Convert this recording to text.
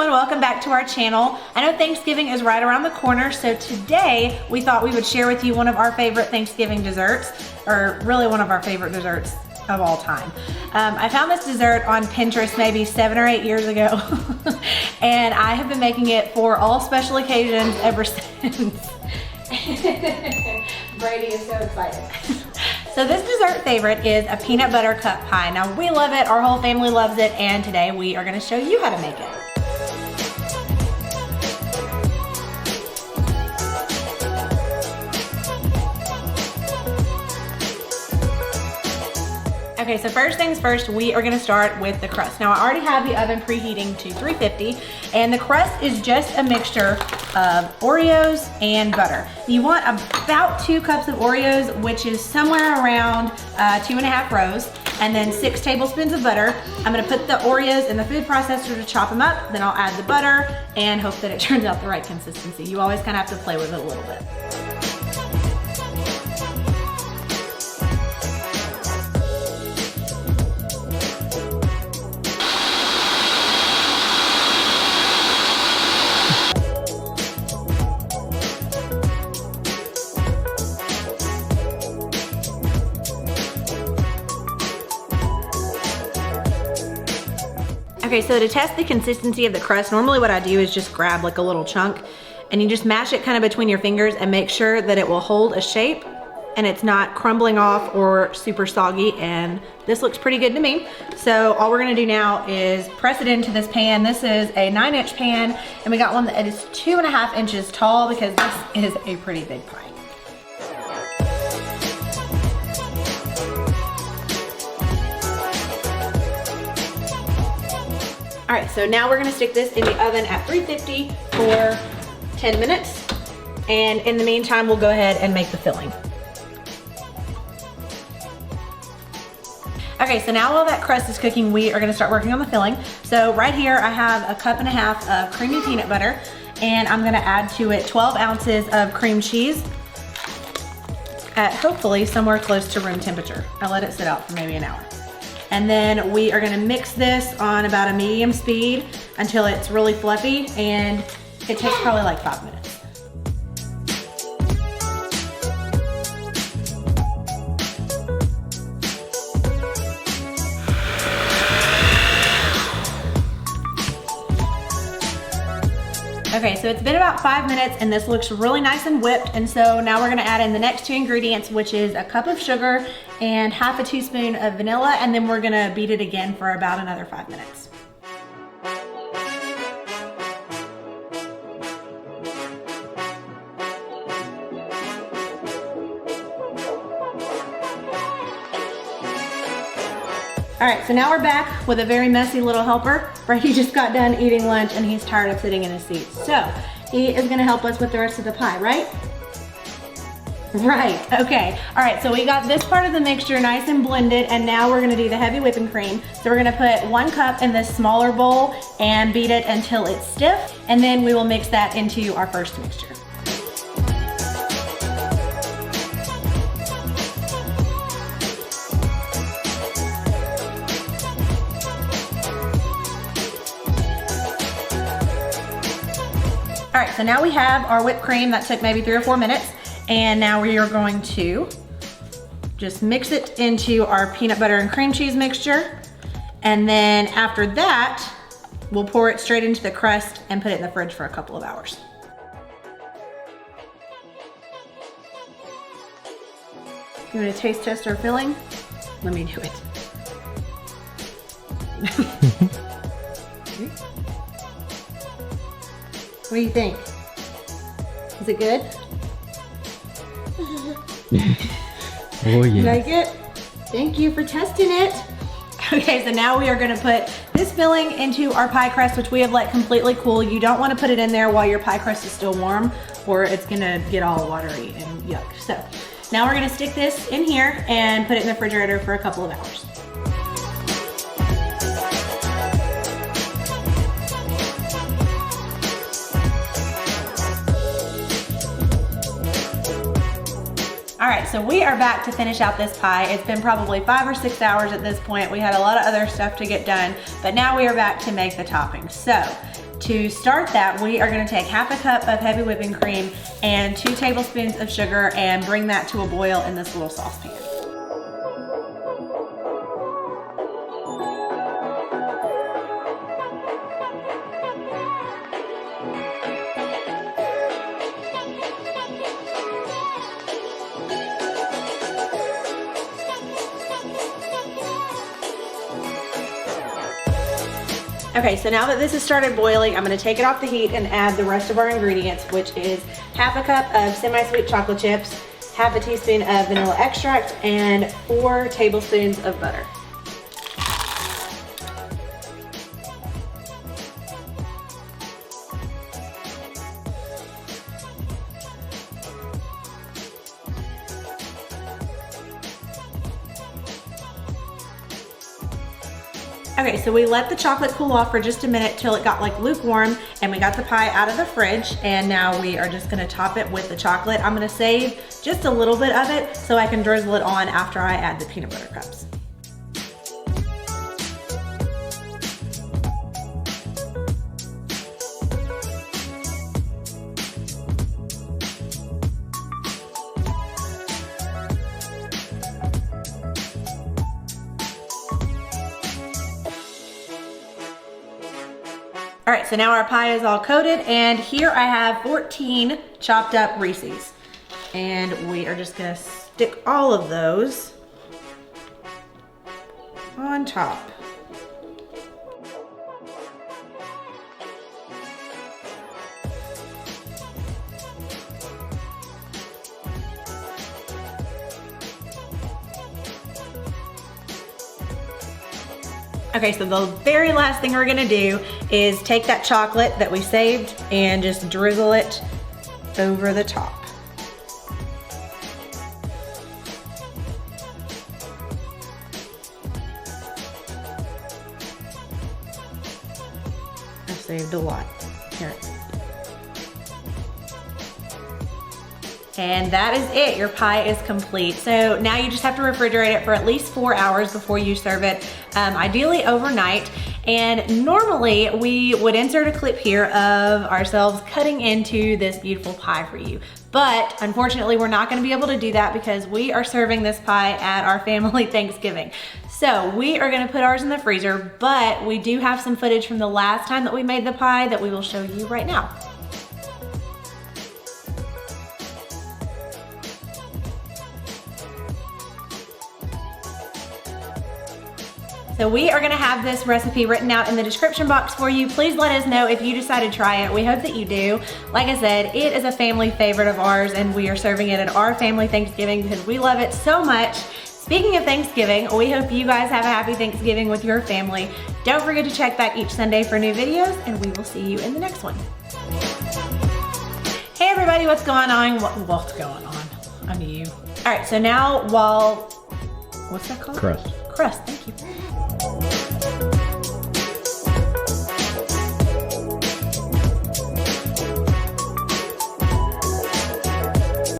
everyone, welcome back to our channel. I know Thanksgiving is right around the corner, so today we thought we would share with you one of our favorite Thanksgiving desserts, or really one of our favorite desserts of all time. I found this dessert on Pinterest maybe 7 or 8 years ago, and I have been making it for all special occasions ever since. Brady is so excited. So this dessert favorite is a peanut butter cup pie. Now we love it, our whole family loves it, and today we are gonna show you how to make it. Okay, so first things first, we are gonna start with the crust. Now I already have the oven preheating to 350, and the crust is just a mixture of Oreos and butter. You want about 2 cups of Oreos, which is somewhere around 2.5 rows, and then 6 tablespoons of butter. I'm gonna put the Oreos in the food processor to chop them up, then I'll add the butter and hope that it turns out the right consistency. You always kind of have to play with it a little bit. Okay, so to test the consistency of the crust, normally what I do is just grab like a little chunk and you just mash it kind of between your fingers and make sure that it will hold a shape and it's not crumbling off or super soggy, and this looks pretty good to me. So all we're gonna do now is press it into this pan. This is a 9-inch pan, and we got one that is 2.5 inches tall because this is a pretty big pie. All right, so now we're gonna stick this in the oven at 350 for 10 minutes. And in the meantime, we'll go ahead and make the filling. Okay, so now while that crust is cooking, we are gonna start working on the filling. So right here, I have 1.5 cups of creamy peanut butter, and I'm gonna add to it 12 ounces of cream cheese at hopefully somewhere close to room temperature. I let it sit out for maybe an hour. And then we are gonna mix this on about a medium speed until it's really fluffy, and it takes probably like 5 minutes. Okay, so it's been about 5 minutes and this looks really nice and whipped, and so now we're gonna add in the next 2 ingredients, which is a cup of sugar and half a teaspoon of vanilla, and then we're gonna beat it again for about another 5 minutes. All right, so now we're back with a very messy little helper. Brady just got done eating lunch and he's tired of sitting in his seat. So he is gonna help us with the rest of the pie, right? Right, okay. All right, so we got this part of the mixture nice and blended, and now we're gonna do the heavy whipping cream. So we're gonna put 1 cup in this smaller bowl and beat it until it's stiff, and then we will mix that into our first mixture. All right, so now we have our whipped cream that took maybe 3 or 4 minutes, and now we are going to just mix it into our peanut butter and cream cheese mixture, and then after that, we'll pour it straight into the crust and put it in the fridge for a couple of hours. You want to taste test our filling? Let me do it. What do you think? Is it good? Oh yeah. You like it? Thank you for testing it. Okay, so now we are gonna put this filling into our pie crust, which we have let completely cool. You don't wanna put it in there while your pie crust is still warm, or it's gonna get all watery and yuck. So now we're gonna stick this in here and put it in the refrigerator for a couple of hours. All right, right, so we are back to finish out this pie. It's been probably 5 or 6 hours at this point. We had a lot of other stuff to get done, but now we are back to make the toppings. So to start that, we are gonna take half a cup of heavy whipping cream and 2 tablespoons of sugar and bring that to a boil in this little saucepan. Okay, so now that this has started boiling, I'm gonna take it off the heat and add the rest of our ingredients, which is half a cup of semi-sweet chocolate chips, half a teaspoon of vanilla extract, and 4 tablespoons of butter. Okay, so we let the chocolate cool off for just a minute till it got like lukewarm, and we got the pie out of the fridge, and now we are just gonna top it with the chocolate. I'm gonna save just a little bit of it so I can drizzle it on after I add the peanut butter cups. All right, so now our pie is all coated, and here I have 14 chopped up Reese's. And we are just gonna stick all of those on top. Okay, so the very last thing we're gonna do is take that chocolate that we saved and just drizzle it over the top. I saved a lot. Here. And that is it, your pie is complete. So now you just have to refrigerate it for at least 4 hours before you serve it, ideally overnight. And normally we would insert a clip here of ourselves cutting into this beautiful pie for you. But unfortunately, we're not gonna be able to do that because we are serving this pie at our family Thanksgiving. So we are gonna put ours in the freezer, but we do have some footage from the last time that we made the pie that we will show you right now. So we are gonna have this recipe written out in the description box for you. Please let us know if you decide to try it. We hope that you do. Like I said, it is a family favorite of ours, and we are serving it at our family Thanksgiving because we love it so much. Speaking of Thanksgiving, we hope you guys have a happy Thanksgiving with your family. Don't forget to check back each Sunday for new videos, and we will see you in the next one. Hey everybody, what's going on? What's going on? I'm you. All right, so now what's that called? Crust. Crust, thank you.